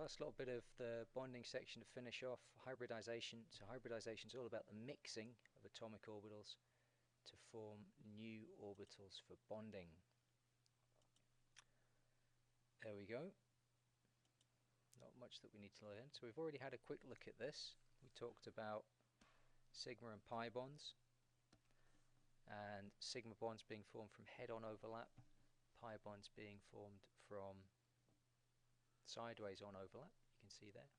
Last little bit of the bonding section to finish off, hybridization. So hybridization is all about the mixing of atomic orbitals to form new orbitals for bonding. There we go. Not much that we need to learn. So we've already had a quick look at this. We talked about sigma and pi bonds, and sigma bonds being formed from head-on overlap, pi bonds being formed from sideways on overlap. You can see there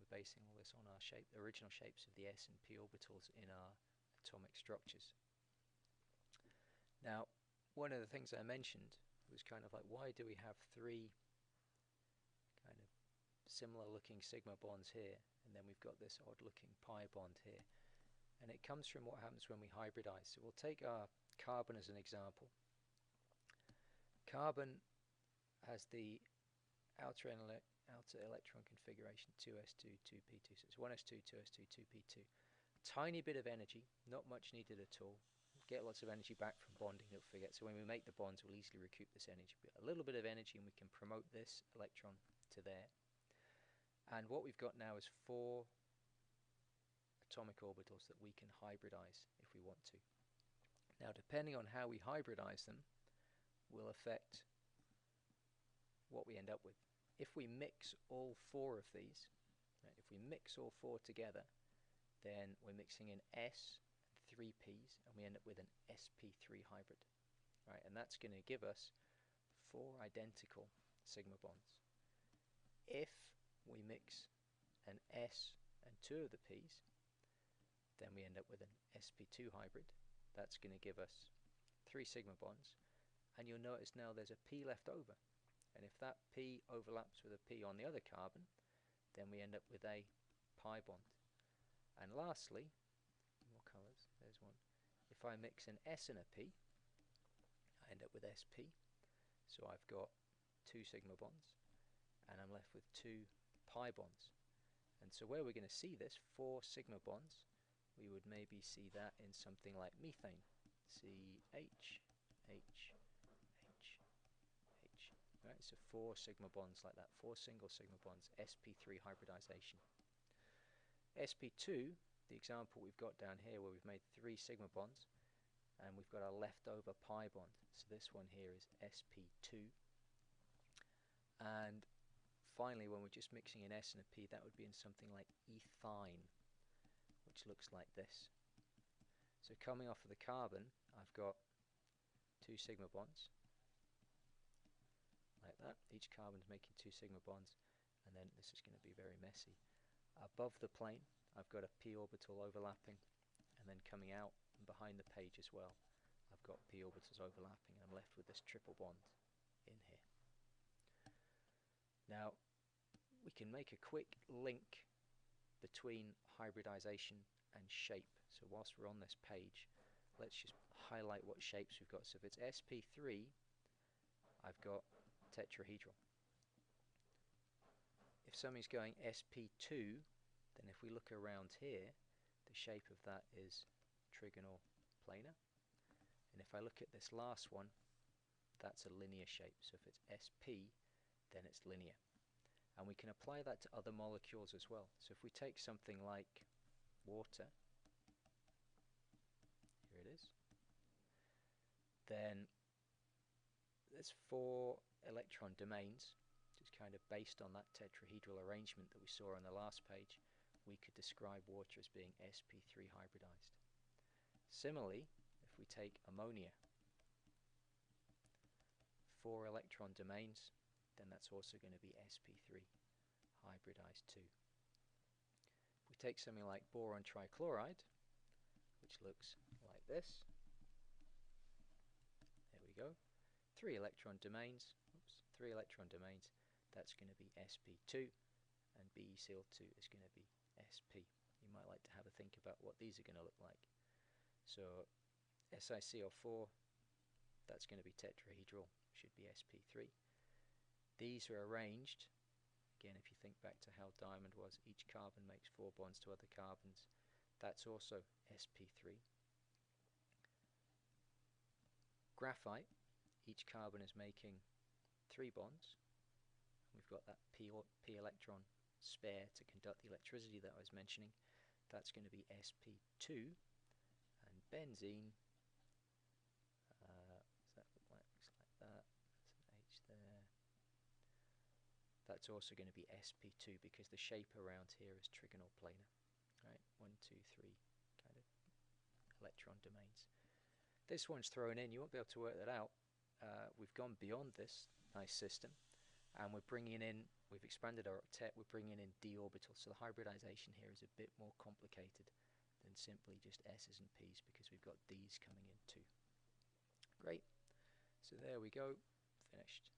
we're basing all this on our original shapes of the s and p orbitals in our atomic structures. Now, one of the things I mentioned was kind of like, why do we have three kind of similar looking sigma bonds here, and then we've got this odd looking pi bond here? And it comes from what happens when we hybridize. So we'll take our carbon as an example. Carbon has the outer electron configuration 2s2, 2p2. So it's 1s2, 2s2, 2p2. A tiny bit of energy, not much needed at all. Get lots of energy back from bonding, don't forget. So when we make the bonds, we'll easily recoup this energy. But a little bit of energy and we can promote this electron to there. And what we've got now is 4 atomic orbitals that we can hybridize if we want to. Now, depending on how we hybridize them will affect what we end up with. If we mix all 4 of these, right, if we mix all 4 together, then we're mixing in S and 3 P's, and we end up with an sp3 hybrid. Right, and that's going to give us 4 identical sigma bonds. If we mix an S and 2 of the P's, then we end up with an sp2 hybrid. That's going to give us 3 sigma bonds, and you'll notice now there's a P left over. And if that P overlaps with a P on the other carbon, then we end up with a pi bond. And lastly, more colours, there's one. If I mix an S and a P, I end up with sp. So I've got 2 sigma bonds, and I'm left with 2 pi bonds. And so where we're going to see this, 4 sigma bonds, we would maybe see that in something like methane. CH, H, H, H. Right, so 4 sigma bonds like that, 4 single sigma bonds, sp3 hybridization. sp2, the example we've got down here where we've made 3 sigma bonds, and we've got our leftover pi bond. So this one here is sp2. And finally, when we're just mixing an S and a P, that would be in something like ethine, which looks like this. So coming off of the carbon, I've got 2 sigma bonds, like that. Each carbon's making 2 sigma bonds, and then this is going to be very messy. Above the plane, I've got a p orbital overlapping, and then coming out and behind the page as well, I've got p orbitals overlapping, and I'm left with this triple bond in here. Now, we can make a quick link between hybridization and shape. So whilst we're on this page, let's just highlight what shapes we've got. So if it's sp3, I've got tetrahedral. If something's going sp2, then if we look around here, the shape of that is trigonal planar. And if I look at this last one, that's a linear shape. So if it's sp, then it's linear. And we can apply that to other molecules as well. So if we take something like water, here it is, then there's 4 electron domains, which is kind of based on that tetrahedral arrangement that we saw on the last page. We could describe water as being sp3 hybridized. Similarly, if we take ammonia, 4 electron domains, then that's also going to be sp3 hybridized too. If we take something like boron trichloride, which looks like this, there we go, 3 electron domains, that's going to be sp2, and BeCl2 is going to be sp. You might like to have a think about what these are going to look like. So SiCl4, that's going to be tetrahedral, should be sp3. These are arranged, again if you think back to how diamond was, each carbon makes 4 bonds to other carbons, that's also sp3. Graphite, each carbon is making 3 bonds, and we've got that p electron spare to conduct the electricity that I was mentioning. That's going to be sp2, and benzene, does that look like? Looks like that. There's an H there. That's also going to be sp2 because the shape around here is trigonal planar. Right, 1, 2, 3 kind of electron domains. This one's thrown in, you won't be able to work that out. We've gone beyond this nice system, and we're bringing in, we've expanded our octet, we're bringing in d orbitals. So the hybridization here is a bit more complicated than simply just s's and p's because we've got d's coming in too. Great. So there we go, finished.